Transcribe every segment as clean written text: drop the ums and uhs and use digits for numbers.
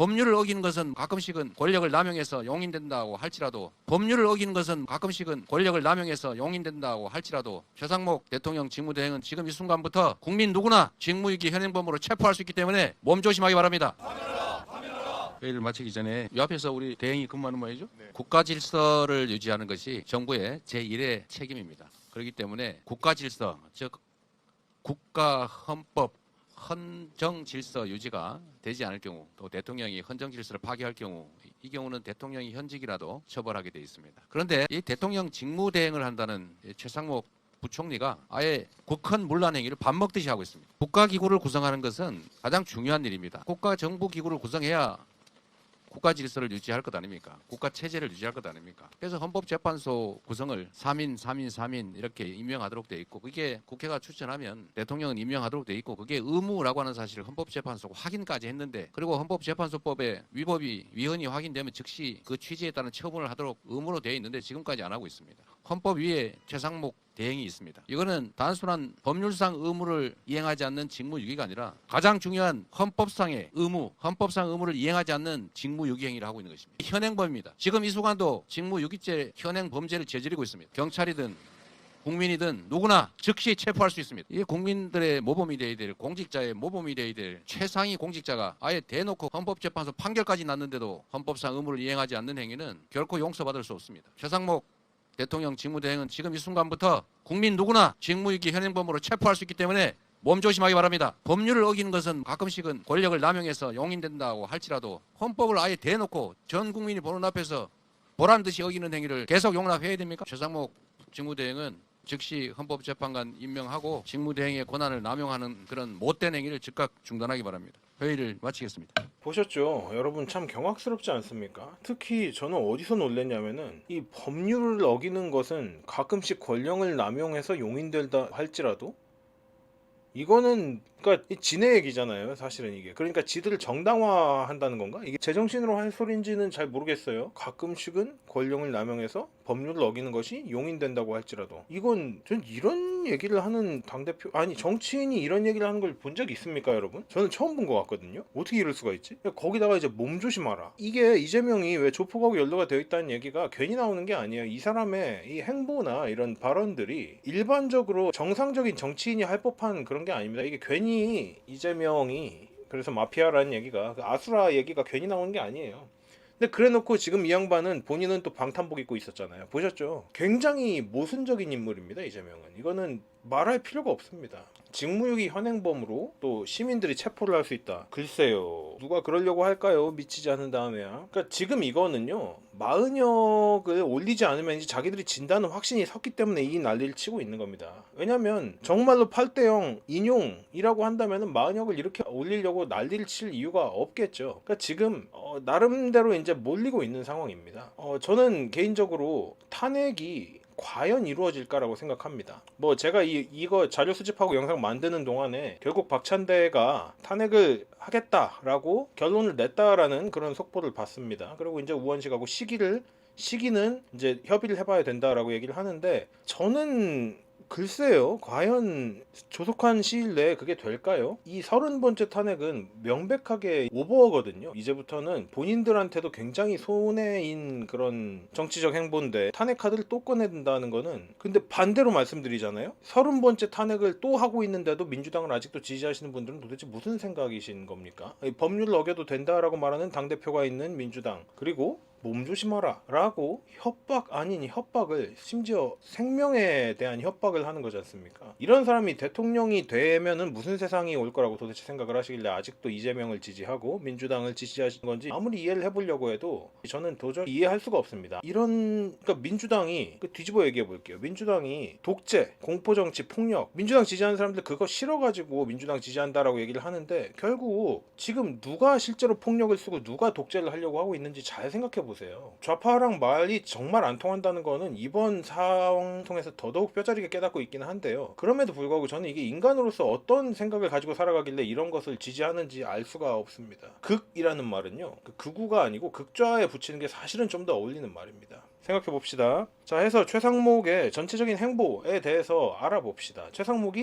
법률을 어기는 것은 가끔씩은 권력을 남용해서 용인된다고 할지라도 최상목 대통령 직무대행은 지금 이 순간부터 국민 누구나 직무유기 현행범으로 체포할 수 있기 때문에 몸조심하기 바랍니다. 회의를 마치기 전에 이 앞에서 우리 대행이 근무하는 모양이죠. 네. 국가 질서를 유지하는 것이 정부의 제1의 책임입니다. 그렇기 때문에 국가 질서, 즉 국가 헌법, 헌정 질서 유지가 되지 않을 경우, 또 대통령이 헌정 질서를 파기할 경우, 이 경우는 대통령이 현직이라도 처벌하게 되어 있습니다. 그런데 이 대통령 직무대행을 한다는 최상목 부총리가 아예 국헌 문란 행위를 밥 먹듯이 하고 있습니다. 국가기구를 구성하는 것은 가장 중요한 일입니다. 국가정부기구를 구성해야 국가 질서를 유지할 것 아닙니까? 국가 체제를 유지할 것 아닙니까? 그래서 헌법재판소 구성을 3인 이렇게 임명하도록 돼 있고, 그게 국회가 추천하면 대통령은 임명하도록 돼 있고, 그게 의무라고 하는 사실을 헌법재판소가 확인까지 했는데, 그리고 헌법재판소법에 위헌이 확인되면 즉시 그 취지에 따른 처분을 하도록 의무로 돼 있는데 지금까지 안 하고 있습니다. 헌법 위에 최상목 대행이 있습니다. 이거는 단순한 법률상 의무를 이행하지 않는 직무유기가 아니라 가장 중요한 헌법상 의무를 이행하지 않는 직무유기 행위를 하고 있는 것입니다. 현행범입니다. 지금 이 순간도 직무유기죄 현행범죄를 저지르고 있습니다. 경찰이든 국민이든 누구나 즉시 체포할 수 있습니다. 이게 국민들의 모범이 되어야 될, 공직자의 모범이 되어야 될 최상위 공직자가 아예 대놓고 헌법재판소 판결까지 났는데도 헌법상 의무를 이행하지 않는 행위는 결코 용서받을 수 없습니다. 최상목 대통령 직무대행은 지금 이 순간부터 국민 누구나 직무유기 현행범으로 체포할 수 있기 때문에 몸조심하기 바랍니다. 법률을 어기는 것은 가끔씩은 권력을 남용해서 용인된다고 할지라도 헌법을 아예 대놓고 전 국민이 보는 앞에서 보란듯이 어기는 행위를 계속 용납해야 됩니까? 최상목 직무대행은 즉시 헌법재판관 임명하고 직무대행의 권한을 남용하는 그런 못된 행위를 즉각 중단하기 바랍니다. 회의를 마치겠습니다. 보셨죠? 여러분 참 경악스럽지 않습니까? 특히 저는 어디서 놀랐냐면은 이 법률을 어기는 것은 가끔씩 권력을 남용해서 용인된다 할지라도 이거는 그러니까 지네 얘기잖아요. 사실은 이게. 그러니까 지들을 정당화한다는 건가? 이게 제정신으로 할 소리인지는 잘 모르겠어요. 가끔씩은 권력을 남용해서 법률을 어기는 것이 용인된다고 할지라도 이건 전 이런 얘기를 하는 당대표 아니 정치인이 이런 얘기를 하는 걸 본 적 있습니까 여러분? 저는 처음 본 것 같거든요. 어떻게 이럴 수가 있지? 거기다가 이제 몸조심하라. 이게 이재명이 왜 조폭하고 연루가 되어 있다는 얘기가 괜히 나오는 게 아니에요. 이 사람의 이 행보나 이런 발언들이 일반적으로 정상적인 정치인이 할 법한 그런 게 아닙니다. 이게 괜히 이재명이 그래서 마피아라는 얘기가 아수라 얘기가 괜히 나오는 게 아니에요. 근데 그래놓고 지금 이 양반은 본인은 또 방탄복 입고 있었잖아요. 보셨죠? 굉장히 모순적인 인물입니다. 이재명은. 이거는 말할 필요가 없습니다. 직무유기 현행범으로 또 시민들이 체포를 할 수 있다. 글쎄요. 누가 그러려고 할까요? 미치지 않은 다음에야. 그러니까 지금 이거는요. 마은혁을 올리지 않으면 이제 자기들이 진다는 확신이 섰기 때문에 이 난리를 치고 있는 겁니다. 왜냐면 정말로 8대0 인용이라고 한다면 마은혁을 이렇게 올리려고 난리를 칠 이유가 없겠죠. 그러니까 지금 나름대로 이제 몰리고 있는 상황입니다. 저는 개인적으로 탄핵이 과연 이루어질까라고 생각합니다. 뭐 제가 이거 자료 수집하고 영상 만드는 동안에 결국 박찬대가 탄핵을 하겠다라고 결론을 냈다라는 그런 속보를 봤습니다. 그리고 이제 우원식하고 시기는 이제 협의를 해봐야 된다라고 얘기를 하는데 저는 글쎄요. 과연 조속한 시일 내에 그게 될까요? 이 30번째 탄핵은 명백하게 오버거든요. 이제부터는 본인들한테도 굉장히 손해인 그런 정치적 행보인데 탄핵 카드를 또 꺼내든다는 거는 근데 반대로 말씀드리잖아요. 30번째 탄핵을 또 하고 있는데도 민주당을 아직도 지지하시는 분들은 도대체 무슨 생각이신 겁니까? 법률을 어겨도 된다라고 말하는 당대표가 있는 민주당 그리고 몸조심하라 라고 협박 아닌 협박을 심지어 생명에 대한 협박을 하는 거지 않습니까? 이런 사람이 대통령이 되면은 무슨 세상이 올 거라고 도대체 생각을 하시길래 아직도 이재명을 지지하고 민주당을 지지하시는 건지 아무리 이해를 해보려고 해도 저는 도저히 이해할 수가 없습니다. 그러니까 민주당이 뒤집어 얘기해 볼게요. 민주당이 독재, 공포정치, 폭력 민주당 지지하는 사람들 그거 싫어가지고 민주당 지지한다라고 얘기를 하는데 결국 지금 누가 실제로 폭력을 쓰고 누가 독재를 하려고 하고 있는지 잘 생각해 보세요. 좌파랑 말이 정말 안 통한다는 거는 이번 상황 통해서 더더욱 뼈저리게 깨닫고 있기는 한데요. 그럼에도 불구하고 저는 이게 인간으로서 어떤 생각을 가지고 살아가길래 이런 것을 지지하는지 알 수가 없습니다. 극이라는 말은요. 극우가 아니고 극좌에 붙이는 게 사실은 좀 더 어울리는 말입니다. 생각해 봅시다. 자, 해서 최상목의 전체적인 행보에 대해서 알아봅시다. 최상목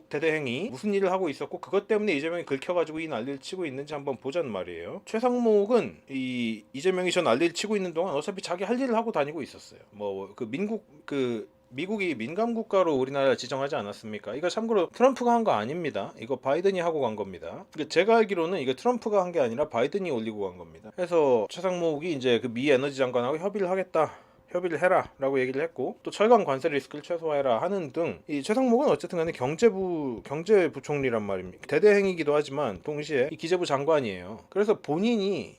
대대행이 무슨 일을 하고 있었고 그것 때문에 이재명이 긁혀가지고 이 난리를 치고 있는지 한번 보자는 말이에요. 최상목은 이 이재명이 저 난리를 치고 있는 동안 어차피 자기 할 일을 하고 다니고 있었어요. 뭐 미국이 민감 국가로 우리나라를 지정하지 않았습니까? 이거 참고로 트럼프가 한 거 아닙니다. 이거 바이든이 하고 간 겁니다. 제가 알기로는 이거 트럼프가 한 게 아니라 바이든이 올리고 간 겁니다. 그래서 최상목이 이제 그 미 에너지 장관하고 협의를 하겠다. 협의를 해라 라고 얘기를 했고 또 철강 관세 리스크를 최소화해라 하는 등 이 최상목은 어쨌든 간에 경제부총리란 말입니다. 대대행이기도 하지만 동시에 이 기재부 장관이에요. 그래서 본인이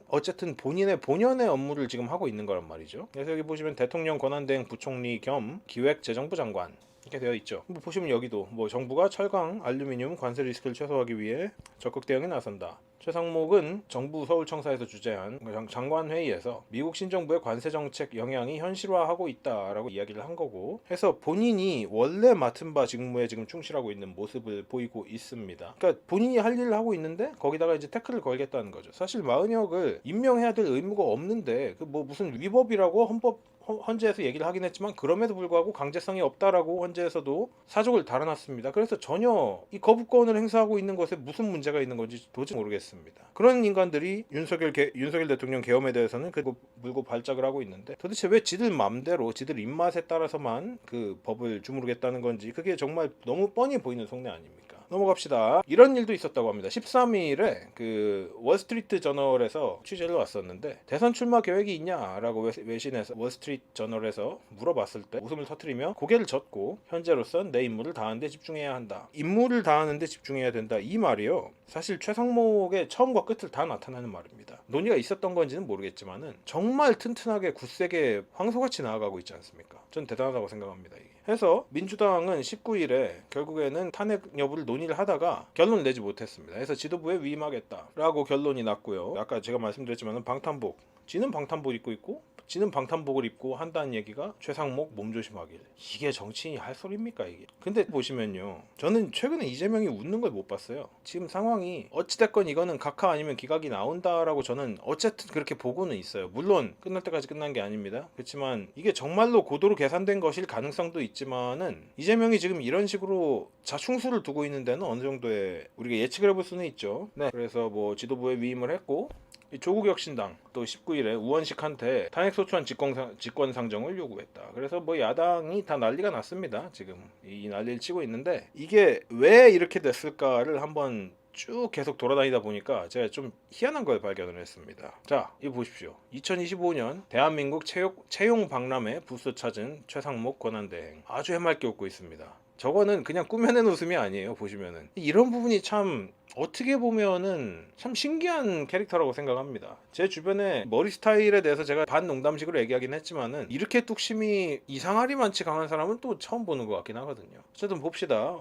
어쨌든 본인의 본연의 업무를 지금 하고 있는 거란 말이죠. 그래서 여기 보시면 대통령 권한대행 부총리 겸 기획재정부 장관 이렇게 되어 있죠. 뭐 보시면 여기도 뭐 정부가 철강, 알루미늄 관세 리스크를 최소화하기 위해 적극 대응에 나선다. 최상목은 정부 서울청사에서 주재한 장관회의에서 미국 신정부의 관세 정책 영향이 현실화하고 있다라고 이야기를 한 거고 해서 본인이 원래 맡은 바 직무에 지금 충실하고 있는 모습을 보이고 있습니다. 그러니까 본인이 할 일을 하고 있는데 거기다가 이제 태클을 걸겠다는 거죠. 사실 마은혁을 임명해야 될 의무가 없는데 그 뭐 무슨 위법이라고 헌재에서 얘기를 하긴 했지만 그럼에도 불구하고 강제성이 없다라고 헌재에서도 사족을 달아놨습니다. 그래서 전혀 이 거부권을 행사하고 있는 것에 무슨 문제가 있는 건지 도저히 모르겠습니다. 그런 인간들이 윤석열 대통령 계엄에 대해서는 물고 발작을 하고 있는데 도대체 왜 지들 맘대로 지들 입맛에 따라서만 그 법을 주무르겠다는 건지 그게 정말 너무 뻔히 보이는 속내 아닙니까? 넘어갑시다. 이런 일도 있었다고 합니다. 13일에 그 월스트리트 저널에서 취재를 왔었는데 대선 출마 계획이 있냐라고 외신에서 월스트리트 저널에서 물어봤을 때 웃음을 터뜨리며 고개를 젓고 현재로선 내 임무를 다하는 데 집중해야 한다. 임무를 다하는 데 집중해야 된다. 이 말이요. 사실 최상목의 처음과 끝을 다 나타내는 말입니다. 논의가 있었던 건지는 모르겠지만은 정말 튼튼하게 굳세게 황소같이 나아가고 있지 않습니까? 전 대단하다고 생각합니다. 이게. 해서 민주당은 19일에 결국에는 탄핵 여부를 논의를 하다가 결론을 내지 못했습니다. 그래서 지도부에 위임하겠다라고 결론이 났고요. 아까 제가 말씀드렸지만 지는 방탄복 입고 있고 지는 방탄복을 입고 한다는 얘기가 최상목 몸조심하길. 이게 정치인이 할 소리입니까 이게. 근데 보시면요. 저는 최근에 이재명이 웃는 걸 못 봤어요. 지금 상황이 어찌됐건 이거는 각하 아니면 기각이 나온다라고 저는 어쨌든 그렇게 보고는 있어요. 물론 끝날 때까지 끝난 게 아닙니다. 그렇지만 이게 정말로 고도로 계산된 것일 가능성도 있지만은 이재명이 지금 이런 식으로 자충수를 두고 있는 데는 어느 정도의 우리가 예측을 해볼 수는 있죠. 네. 그래서 뭐 지도부에 위임을 했고 조국혁신당 또 19일에 우원식한테 탄핵소추안 직권 상정을 요구했다. 그래서 뭐 야당이 다 난리가 났습니다. 지금 이 난리를 치고 있는데 이게 왜 이렇게 됐을까를 한번 쭉 계속 돌아다니다 보니까 제가 좀 희한한 걸 발견을 했습니다. 자, 이거 보십시오. 2025년 대한민국 채용 박람회 부스 찾은 최상목 권한대행 아주 해맑게 웃고 있습니다. 저거는 그냥 꾸며낸 웃음이 아니에요. 보시면은 이런 부분이 참 어떻게 보면은 참 신기한 캐릭터라고 생각합니다. 제 주변에 머리 스타일에 대해서 제가 반농담식으로 얘기하긴 했지만은 이렇게 뚝심이 이상하리만치 강한 사람은 또 처음 보는 것 같긴 하거든요. 어쨌든 봅시다.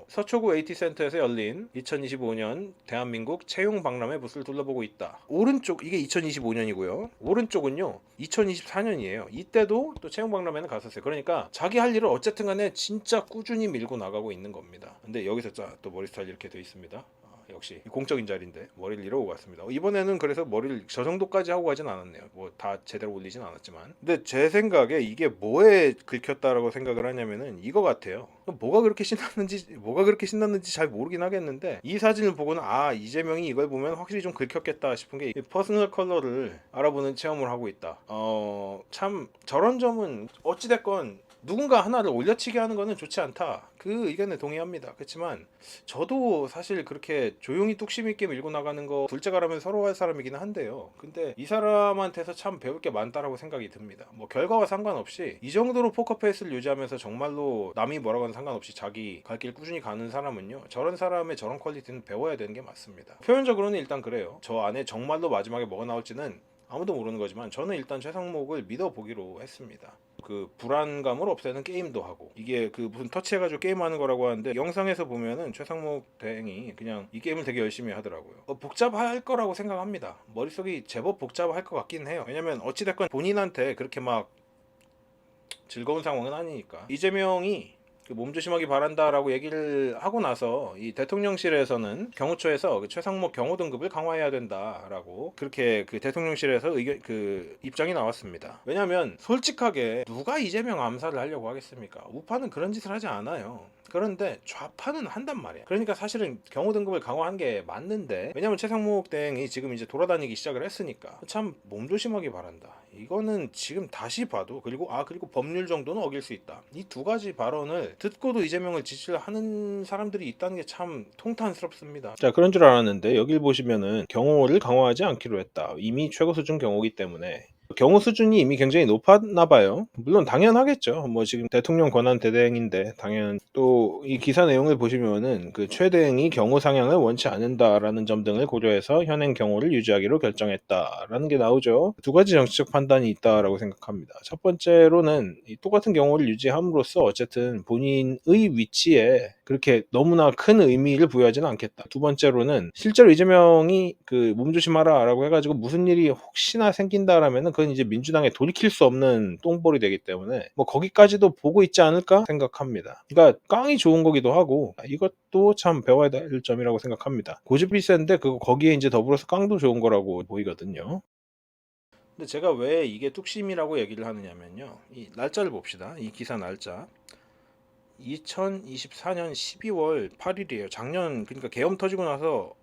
서초구 AT센터에서 열린 2025년 대한민국 채용 박람회 부스를 둘러보고 있다. 오른쪽 이게 2025년이고요. 오른쪽은요 2024년이에요. 이때도 또 채용 박람회는 갔었어요. 그러니까 자기 할 일을 어쨌든 간에 진짜 꾸준히 밀고 나가고 있는 겁니다. 근데 여기서 또 머리 스타일 이렇게 돼 있습니다. 역시 공적인 자리인데 머리를 이러고 갔습니다. 이번에는 그래서 머리를 저 정도까지 하고 가진 않았네요. 뭐 다 제대로 올리진 않았지만. 근데 제 생각에 이게 뭐에 긁혔다라고 생각을 하냐면은 이거 같아요. 뭐가 그렇게 신났는지 잘 모르긴 하겠는데 이 사진을 보고는 이재명이 이걸 보면 확실히 좀 긁혔겠다 싶은 게 퍼스널 컬러를 알아보는 체험을 하고 있다. 참 저런 점은 어찌됐건 누군가 하나를 올려치기 하는 거는 좋지 않다. 그 의견에 동의합니다. 그렇지만 저도 사실 그렇게 조용히 뚝심 있게 밀고 나가는 거 둘째가라면 서로 할 사람이긴 한데요. 근데 이 사람한테서 참 배울 게 많다라고 생각이 듭니다. 뭐 결과와 상관없이 이 정도로 포커페이스를 유지하면서 정말로 남이 뭐라고 하는 상관없이 자기 갈 길 꾸준히 가는 사람은요. 저런 사람의 저런 퀄리티는 배워야 되는 게 맞습니다. 표면적으로는 일단 그래요. 저 안에 정말로 마지막에 뭐가 나올지는 아무도 모르는 거지만 저는 일단 최상목을 믿어보기로 했습니다. 그 불안감을 없애는 게임도 하고 이게 그 무슨 터치해가지고 게임하는 거라고 하는데 영상에서 보면은 최상목 대행이 그냥 이 게임을 되게 열심히 하더라고요. 복잡할 거라고 생각합니다. 머릿속이 제법 복잡할 것 같긴 해요. 왜냐면 어찌됐건 본인한테 그렇게 막 즐거운 상황은 아니니까. 이재명이 몸조심하기 바란다라고 얘기를 하고 나서 이 대통령실에서는 경호처에서 그 최상목 경호 등급을 강화해야 된다라고 그렇게 그 대통령실에서 입장이 나왔습니다. 왜냐하면 솔직하게 누가 이재명 암살을 하려고 하겠습니까? 우파는 그런 짓을 하지 않아요. 그런데 좌파는 한단 말이야. 그러니까 사실은 경호 등급을 강화한 게 맞는데, 왜냐면 최상목 대행이 지금 이제 돌아다니기 시작을 했으니까 참 몸조심하기 바란다. 이거는 지금 다시 봐도, 그리고 법률 정도는 어길 수 있다. 이 두 가지 발언을 듣고도 이재명을 지지를 하는 사람들이 있다는 게 참 통탄스럽습니다. 자, 그런 줄 알았는데 여길 보시면은 경호를 강화하지 않기로 했다. 이미 최고 수준 경호기 때문에. 경호 수준이 이미 굉장히 높았나 봐요. 물론 당연하겠죠. 뭐 지금 대통령 권한 대대행인데 당연. 또 이 기사 내용을 보시면은 그 최 대행이 경호 상향을 원치 않는다라는 점 등을 고려해서 현행 경호를 유지하기로 결정했다라는 게 나오죠. 두 가지 정치적 판단이 있다라고 생각합니다. 첫 번째로는 이 똑같은 경호를 유지함으로써 어쨌든 본인의 위치에 그렇게 너무나 큰 의미를 부여하지는 않겠다. 두 번째로는 실제로 이재명이 그 몸조심하라라고 해가지고 무슨 일이 혹시나 생긴다라면은 그건 이제 민주당에 돌이킬 수 없는 똥볼이 되기 때문에 뭐 거기까지도 보고 있지 않을까 생각합니다. 그러니까 깡이 좋은 거기도 하고 이것도 참 배워야 될 점이라고 생각합니다. 고집이 센데 거기에 이제 더불어서 깡도 좋은 거라고 보이거든요. 근데 제가 왜 이게 뚝심이라고 얘기를 하느냐면요. 이 날짜를 봅시다. 이 기사 날짜. 2024년 12월 8일이에요. 작년, 그러니까 계엄 터지고 나서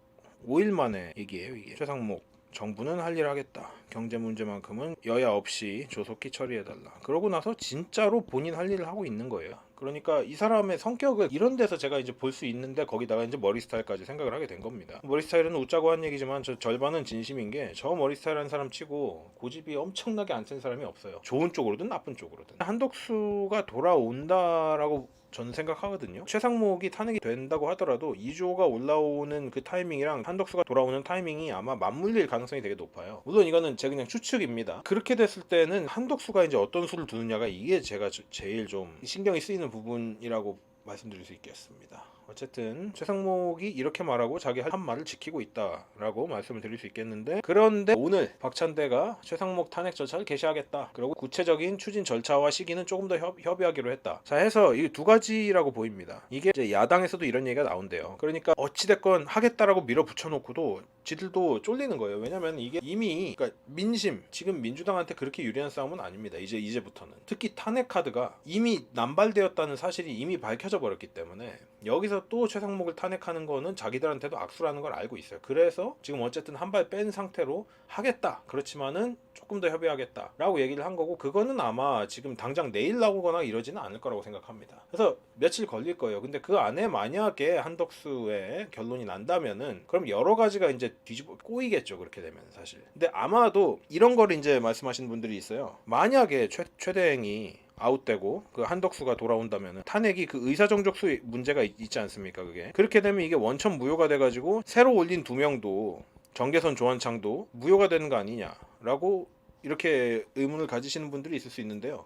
5일 만에 얘기예요. 이게 최상목 정부는 할 일 하겠다. 경제 문제만큼은 여야 없이 조속히 처리해달라. 그러고 나서 진짜로 본인 할 일을 하고 있는 거예요. 그러니까 이 사람의 성격을 이런 데서 제가 이제 볼 수 있는데, 거기다가 이제 머리 스타일까지 생각을 하게 된 겁니다. 머리 스타일은 웃자고 한 얘기지만 저 절반은 진심인 게, 저 머리 스타일 한 사람 치고 고집이 엄청나게 안 센 사람이 없어요. 좋은 쪽으로든 나쁜 쪽으로든. 한덕수가 돌아온다라고 저는 생각하거든요. 최상목이 탄핵이 된다고 하더라도 2조가 올라오는 그 타이밍이랑 한덕수가 돌아오는 타이밍이 아마 맞물릴 가능성이 되게 높아요. 물론 이거는 제 그냥 추측입니다. 그렇게 됐을 때는 한덕수가 이제 어떤 수를 두느냐가, 이게 제가 제일 좀 신경이 쓰이는 부분이라고 말씀드릴 수 있겠습니다. 어쨌든 최상목이 이렇게 말하고 자기 한 말을 지키고 있다라고 말씀을 드릴 수 있겠는데, 그런데 오늘 박찬대가 최상목 탄핵 절차를 개시하겠다. 그리고 구체적인 추진 절차와 시기는 조금 더 협의하기로 했다. 자, 해서 이 두 가지라고 보입니다. 이게 이제 야당에서도 이런 얘기가 나온대요. 그러니까 어찌됐건 하겠다라고 밀어붙여놓고도 지들도 쫄리는 거예요. 왜냐면 이게 이미, 그러니까 민심, 지금 민주당한테 그렇게 유리한 싸움은 아닙니다. 이제부터는. 특히 탄핵 카드가 이미 남발되었다는 사실이 이미 밝혀져 버렸기 때문에 여기서 또 최상목을 탄핵하는 거는 자기들한테도 악수라는 걸 알고 있어요. 그래서 지금 어쨌든 한 발 뺀 상태로 하겠다. 그렇지만은 조금 더 협의하겠다라고 얘기를 한 거고, 그거는 아마 지금 당장 내일 나오거나 이러지는 않을 거라고 생각합니다. 그래서 며칠 걸릴 거예요. 근데 그 안에 만약에 한덕수의 결론이 난다면은 그럼 여러 가지가 이제 뒤집어 꼬이겠죠. 그렇게 되면 사실. 근데 아마도 이런 걸 이제 말씀하시는 분들이 있어요. 만약에 최 대행이 아웃되고 그 한덕수가 돌아온다면 탄핵이 그 의사정족수 문제가 있지 않습니까? 그렇게 되면 이게 원천 무효가 돼가지고 새로 올린 2명도, 정계선 조한창도 무효가 되는 거 아니냐라고 이렇게 의문을 가지시는 분들이 있을 수 있는데요.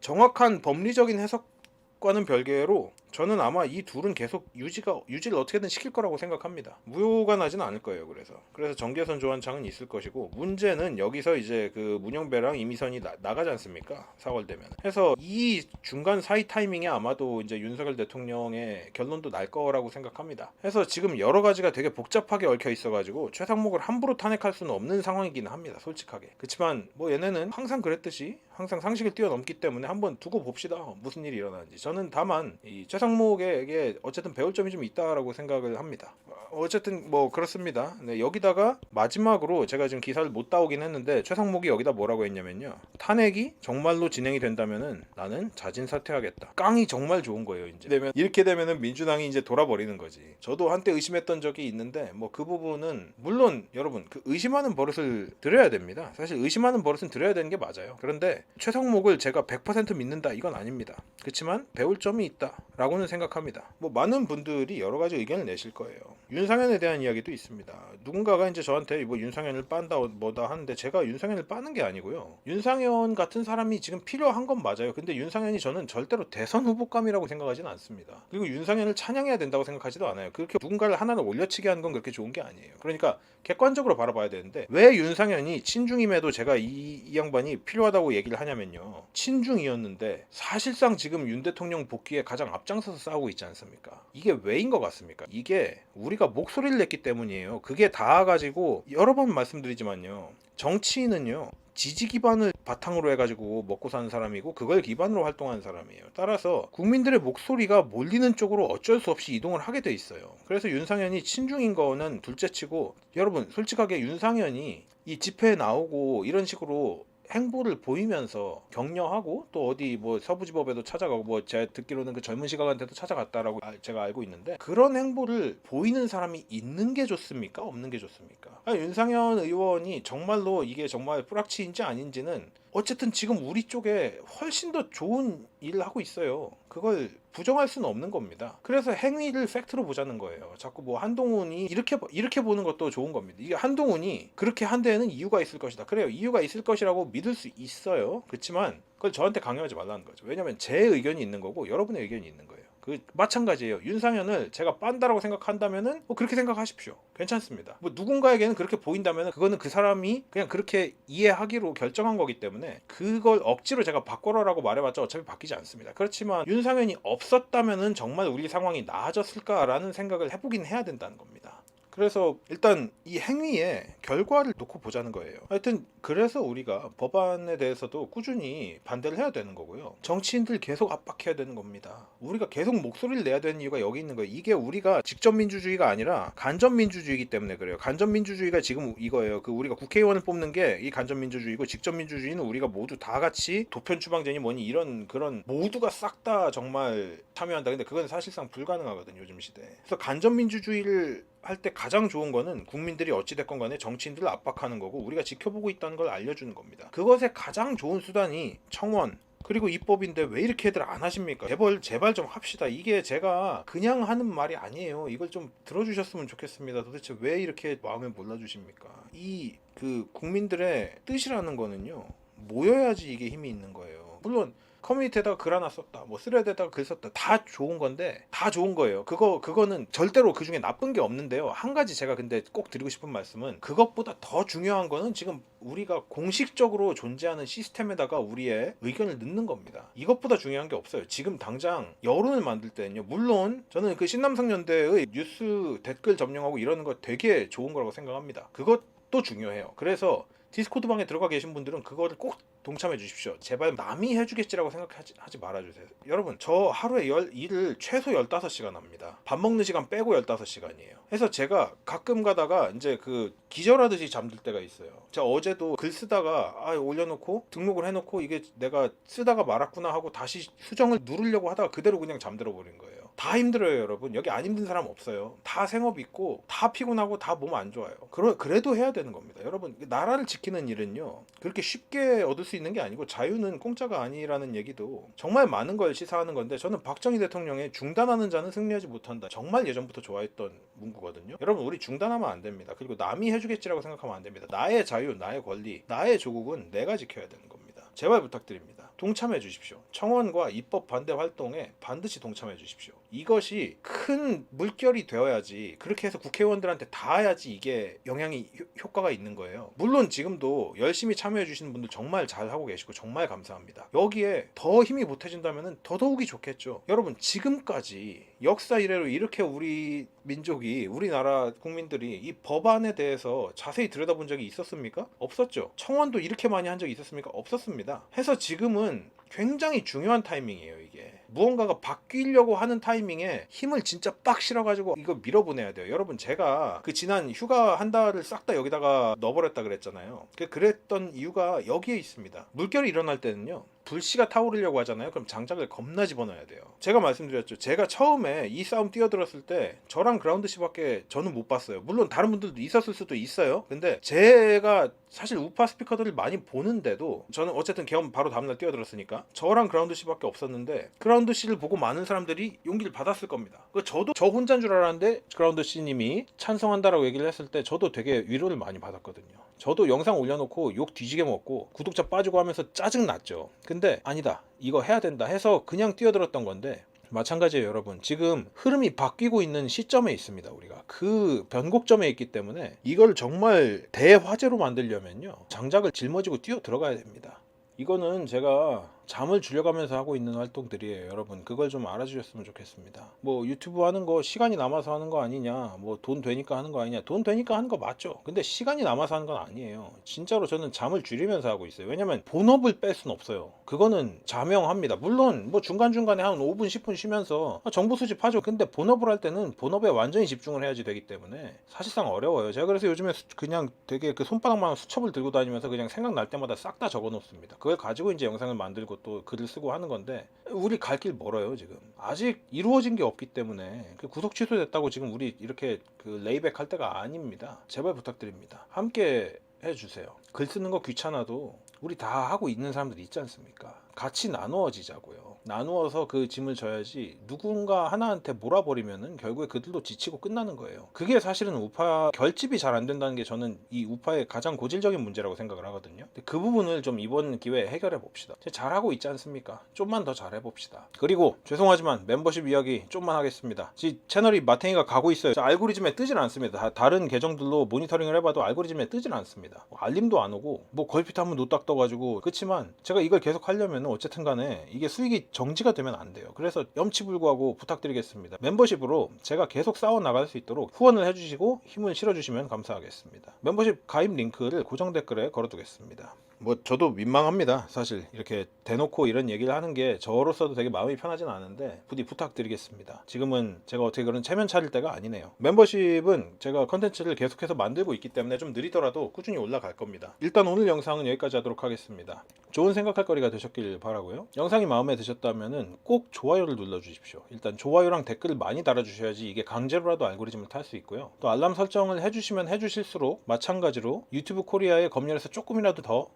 정확한 법리적인 해석과는 별개로 저는 아마 이 둘은 계속 유지를 어떻게든 시킬 거라고 생각합니다. 무효가 나지는 않을 거예요. 그래서 정계선 조한창은 있을 것이고, 문제는 여기서 이제 그 문영배랑 이미선이 나가지 않습니까? 4월 되면. 해서 이 중간 사이 타이밍에 아마도 이제 윤석열 대통령의 결론도 날 거라고 생각합니다. 해서 지금 여러 가지가 되게 복잡하게 얽혀 있어가지고 최상목을 함부로 탄핵할 수는 없는 상황이기는 합니다. 솔직하게. 그렇지만 뭐 얘네는 항상 그랬듯이 항상 상식을 뛰어넘기 때문에 한번 두고 봅시다. 무슨 일이 일어나는지. 저는 다만 이 최상목에게 어쨌든 배울 점이 좀 있다라고 생각을 합니다. 어쨌든 뭐 그렇습니다. 네, 여기다가 마지막으로 제가 지금 기사를 못 따오긴 했는데, 최상목이 여기다 뭐라고 했냐면요. 탄핵이 정말로 진행이 된다면은 나는 자진 사퇴하겠다. 깡이 정말 좋은 거예요. 이렇게 되면은 민주당이 이제 돌아버리는 거지. 저도 한때 의심했던 적이 있는데 뭐 그 부분은 물론 여러분 그 의심하는 버릇을 들여야 됩니다. 사실 의심하는 버릇은 들여야 되는 게 맞아요. 그런데 최상목을 제가 100% 믿는다 이건 아닙니다. 그렇지만 배울 점이 있다라고 라고는 생각합니다. 뭐 많은 분들이 여러 가지 의견을 내실 거예요. 윤상현에 대한 이야기도 있습니다. 누군가가 이제 저한테 뭐 윤상현을 빤다 뭐다 하는데 제가 윤상현을 빠는 게 아니고요. 윤상현 같은 사람이 지금 필요한 건 맞아요. 근데 윤상현이 저는 절대로 대선 후보감이라고 생각하지는 않습니다. 그리고 윤상현을 찬양해야 된다고 생각하지도 않아요. 그렇게 누군가를 하나를 올려치게 하는 건 그렇게 좋은 게 아니에요. 그러니까 객관적으로 바라봐야 되는데 왜 윤상현이 친중임에도 제가 이 양반이 필요하다고 얘기를 하냐면요. 친중이었는데 사실상 지금 윤 대통령 복귀에 가장 앞장서서 싸우고 있지 않습니까? 이게 왜인 것 같습니까? 이게 우리가 목소리를 냈기 때문이에요. 그게 다 가지고 여러 번 말씀드리지만요. 정치인은요. 지지 기반을 바탕으로 해가지고 먹고 사는 사람이고 그걸 기반으로 활동하는 사람이에요. 따라서 국민들의 목소리가 몰리는 쪽으로 어쩔 수 없이 이동을 하게 돼 있어요. 그래서 윤상현이 친중인 거는 둘째치고 여러분 솔직하게 윤상현이 이 집회에 나오고 이런 식으로 행보를 보이면서 격려하고 또 어디 뭐 서부지법에도 찾아가고 뭐 제가 듣기로는 그 젊은 시각한테도 찾아갔다라고 제가 알고 있는데 그런 행보를 보이는 사람이 있는 게 좋습니까? 없는 게 좋습니까? 윤상현 의원이 정말로 이게 정말 뿌락치인지 아닌지는 어쨌든 지금 우리 쪽에 훨씬 더 좋은 일을 하고 있어요. 그걸 부정할 수는 없는 겁니다. 그래서 행위를 팩트로 보자는 거예요. 자꾸 뭐 한동훈이 이렇게 보는 것도 좋은 겁니다. 이게 한동훈이 그렇게 한 데에는 이유가 있을 것이다. 그래요. 이유가 있을 것이라고 믿을 수 있어요. 그렇지만 그걸 저한테 강요하지 말라는 거죠. 왜냐하면 제 의견이 있는 거고 여러분의 의견이 있는 거예요. 그 마찬가지예요. 윤상현을 제가 빤다라고 생각한다면은 뭐 그렇게 생각하십시오. 괜찮습니다. 뭐 누군가에게는 그렇게 보인다면은 그거는 그 사람이 그냥 그렇게 이해하기로 결정한 거기 때문에 그걸 억지로 제가 바꿔라라고 말해봤자 어차피 바뀌지 않습니다. 그렇지만 윤상현이 없었다면은 정말 우리 상황이 나아졌을까라는 생각을 해보긴 해야 된다는 겁니다. 그래서 일단 이 행위의 결과를 놓고 보자는 거예요. 하여튼 그래서 우리가 법안에 대해서도 꾸준히 반대를 해야 되는 거고요. 정치인들 계속 압박해야 되는 겁니다. 우리가 계속 목소리를 내야 되는 이유가 여기 있는 거예요. 이게 우리가 직접민주주의가 아니라 간접민주주의이기 때문에 그래요. 간접민주주의가 지금 이거예요. 그 우리가 국회의원을 뽑는 게 이 간접민주주의고 직접민주주의는 우리가 모두 다 같이 도편추방제니 뭐니 이런 그런 모두가 싹 다 정말 참여한다. 근데 그건 사실상 불가능하거든요. 요즘 시대에. 그래서 간접민주주의를 할 때 가장 좋은 거는 국민들이 어찌됐건 간에 정치인들을 압박하는 거고 우리가 지켜보고 있다는 걸 알려주는 겁니다. 그것의 가장 좋은 수단이 청원 그리고 입법인데 왜 이렇게들 안 하십니까? 제발 좀 합시다. 이게 제가 그냥 하는 말이 아니에요. 이걸 좀 들어주셨으면 좋겠습니다. 도대체 왜 이렇게 마음에 몰라주십니까? 이 그 국민들의 뜻이라는 거는요. 모여야지 이게 힘이 있는 거예요. 물론 커뮤니티에다가 글 하나 썼다 뭐 스레드에다가 글 썼다 다 좋은 건데 다 좋은 거예요. 그거는 절대로 그 중에 나쁜 게 없는데요. 한 가지 제가 근데 꼭 드리고 싶은 말씀은 그것보다 더 중요한 거는 지금 우리가 공식적으로 존재하는 시스템에다가 우리의 의견을 넣는 겁니다. 이것보다 중요한 게 없어요. 지금 당장 여론을 만들 때는요. 물론 저는 그 신남성연대의 뉴스 댓글 점령하고 이러는 거 되게 좋은 거라고 생각합니다. 그것도 중요해요. 그래서 디스코드 방에 들어가 계신 분들은 그거를 꼭 동참해 주십시오. 제발 남이 해주겠지라고 생각하지 말아주세요. 여러분 저 하루에 일을 최소 15시간 합니다. 밥 먹는 시간 빼고 15시간이에요. 그래서 제가 가끔 가다가 이제 그 기절하듯이 잠들 때가 있어요. 제가 어제도 글 쓰다가 올려놓고 등록을 해놓고 이게 내가 쓰다가 말았구나 하고 다시 수정을 누르려고 하다가 그대로 그냥 잠들어 버린 거예요. 다 힘들어요 여러분. 여기 안 힘든 사람 없어요. 다 생업 있고 다 피곤하고 다 몸 안 좋아요. 그래도 해야 되는 겁니다. 여러분 나라를 지키는 일은요 그렇게 쉽게 얻을 수 있는 게 아니고 자유는 공짜가 아니라는 얘기도 정말 많은 걸 시사하는 건데 저는 박정희 대통령의 중단하는 자는 승리하지 못한다 정말 예전부터 좋아했던 문구거든요. 여러분 우리 중단하면 안 됩니다. 그리고 남이 해주겠지라고 생각하면 안 됩니다. 나의 자유, 나의 권리, 나의 조국은 내가 지켜야 되는 겁니다. 제발 부탁드립니다. 동참해 주십시오. 청원과 입법 반대 활동에 반드시 동참해 주십시오. 이것이 큰 물결이 되어야지 그렇게 해서 국회의원들한테 닿아야지 이게 영향이 효과가 있는 거예요. 물론 지금도 열심히 참여해 주시는 분들 정말 잘하고 계시고 정말 감사합니다. 여기에 더 힘이 보태진다면 더더욱이 좋겠죠. 여러분 지금까지 역사 이래로 이렇게 우리 민족이 우리나라 국민들이 이 법안에 대해서 자세히 들여다본 적이 있었습니까? 없었죠. 청원도 이렇게 많이 한 적이 있었습니까? 없었습니다. 해서 지금은 굉장히 중요한 타이밍이에요. 이게 무언가가 바뀌려고 하는 타이밍에 힘을 진짜 빡 실어가지고 이거 밀어보내야 돼요. 여러분 제가 그 지난 휴가 한 달을 싹 다 여기다가 넣어버렸다 그랬잖아요. 그랬던 이유가 여기에 있습니다. 물결이 일어날 때는요 불씨가 타오르려고 하잖아요. 그럼 장작을 겁나 집어넣어야 돼요. 제가 말씀드렸죠. 제가 처음에 이 싸움 뛰어들었을 때 저랑 그라운드 씨밖에 저는 못 봤어요. 물론 다른 분들도 있었을 수도 있어요. 근데 제가 사실 우파 스피커들을 많이 보는데도 저는 어쨌든 개엄 바로 다음날 뛰어들었으니까 저랑 그라운드 씨밖에 없었는데 그라운드 씨를 보고 많은 사람들이 용기를 받았을 겁니다. 저도 저 혼자인 줄 알았는데 그라운드 씨님이 찬성한다라고 얘기를 했을 때 저도 되게 위로를 많이 받았거든요. 저도 영상 올려놓고 욕 뒤지게 먹고 구독자 빠지고 하면서 짜증 났죠. 근데 아니다, 이거 해야 된다 해서 그냥 뛰어들었던 건데 마찬가지예요. 여러분, 지금 흐름이 바뀌고 있는 시점에 있습니다. 우리가 그 변곡점에 있기 때문에 이걸 정말 대화제로 만들려면요, 장작을 짊어지고 뛰어 들어가야 됩니다. 이거는 제가 잠을 줄여가면서 하고 있는 활동들이에요. 여러분, 그걸 좀 알아주셨으면 좋겠습니다. 뭐 유튜브 하는 거 시간이 남아서 하는 거 아니냐, 뭐 돈 되니까 하는 거 아니냐. 돈 되니까 하는 거 맞죠. 근데 시간이 남아서 하는 건 아니에요. 진짜로 저는 잠을 줄이면서 하고 있어요. 왜냐면 본업을 뺄 수는 없어요. 그거는 자명합니다. 물론 뭐 중간중간에 한 5분 10분 쉬면서 정보 수집하죠. 근데 본업을 할 때는 본업에 완전히 집중을 해야지 되기 때문에 사실상 어려워요. 제가 그래서 요즘에 그냥 되게 그 손바닥만한 수첩을 들고 다니면서 그냥 생각날 때마다 싹 다 적어 놓습니다. 그걸 가지고 이제 영상을 만들고 또 글을 쓰고 하는 건데, 우리 갈 길 멀어요. 지금 아직 이루어진 게 없기 때문에 그 구속 취소됐다고 지금 우리 이렇게 그 레이백 할 때가 아닙니다. 제발 부탁드립니다. 함께 해주세요. 글 쓰는 거 귀찮아도 우리 다 하고 있는 사람들 있지 않습니까? 같이 나누어지자고요. 나누어서 그 짐을 져야지 누군가 하나한테 몰아버리면은 결국에 그들도 지치고 끝나는 거예요. 그게 사실은 우파 결집이 잘 안 된다는 게 저는 이 우파의 가장 고질적인 문제라고 생각을 하거든요. 근데 그 부분을 좀 이번 기회에 해결해 봅시다. 잘하고 있지 않습니까? 좀만 더 잘해 봅시다. 그리고 죄송하지만 멤버십 이야기 좀만 하겠습니다. 채널이 마탱이가 가고 있어요. 알고리즘에 뜨질 않습니다. 다른 계정들로 모니터링을 해봐도 알고리즘에 뜨질 않습니다. 알림도 안 오고 뭐 걸핏 한번 노딱 떠가지고. 그렇지만 제가 이걸 계속 하려면 어쨌든 간에 이게 수익이 정지가 되면 안 돼요. 그래서 염치불구하고 부탁드리겠습니다. 멤버십으로 제가 계속 싸워 나갈 수 있도록 후원을 해주시고 힘을 실어주시면 감사하겠습니다. 멤버십 가입 링크를 고정 댓글에 걸어두겠습니다. 뭐 저도 민망합니다. 사실 이렇게 대놓고 이런 얘기를 하는 게 저로서도 되게 마음이 편하진 않은데 부디 부탁드리겠습니다. 지금은 제가 어떻게 그런 체면 차릴 때가 아니네요. 멤버십은 제가 컨텐츠를 계속해서 만들고 있기 때문에 좀 느리더라도 꾸준히 올라갈 겁니다. 일단 오늘 영상은 여기까지 하도록 하겠습니다. 좋은 생각할 거리가 되셨길 바라고요. 영상이 마음에 드셨다면 꼭 좋아요를 눌러주십시오. 일단 좋아요랑 댓글을 많이 달아주셔야지 이게 강제로라도 알고리즘을 탈 수 있고요. 또 알람 설정을 해주시면 해주실수록 마찬가지로 유튜브 코리아의 검열에서 조금이라도 더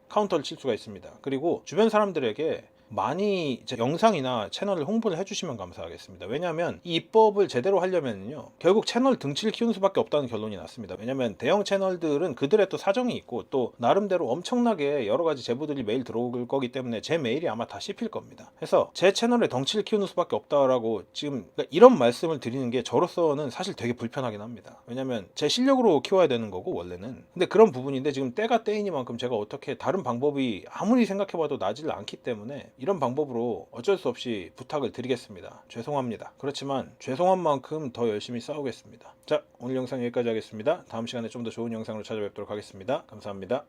카운터를 칠 수가 있습니다. 그리고 주변 사람들에게 많이 제 영상이나 채널을 홍보를 해주시면 감사하겠습니다. 왜냐하면 이 입법을 제대로 하려면요, 결국 채널 등치를 키우는 수밖에 없다는 결론이 났습니다. 왜냐하면 대형 채널들은 그들의 또 사정이 있고 또 나름대로 엄청나게 여러 가지 제보들이 매일 들어올 거기 때문에 제 메일이 아마 다 씹힐 겁니다. 그래서 제 채널의 덩치를 키우는 수밖에 없다라고 지금 이런 말씀을 드리는 게 저로서는 사실 되게 불편하긴 합니다. 왜냐하면 제 실력으로 키워야 되는 거고 원래는. 근데 그런 부분인데 지금 때가 때이니만큼 제가 어떻게 다른 방법이 아무리 생각해봐도 나질 않기 때문에 이런 방법으로 어쩔 수 없이 부탁을 드리겠습니다. 죄송합니다. 그렇지만 죄송한 만큼 더 열심히 싸우겠습니다. 자, 오늘 영상 여기까지 하겠습니다. 다음 시간에 좀 더 좋은 영상으로 찾아뵙도록 하겠습니다. 감사합니다.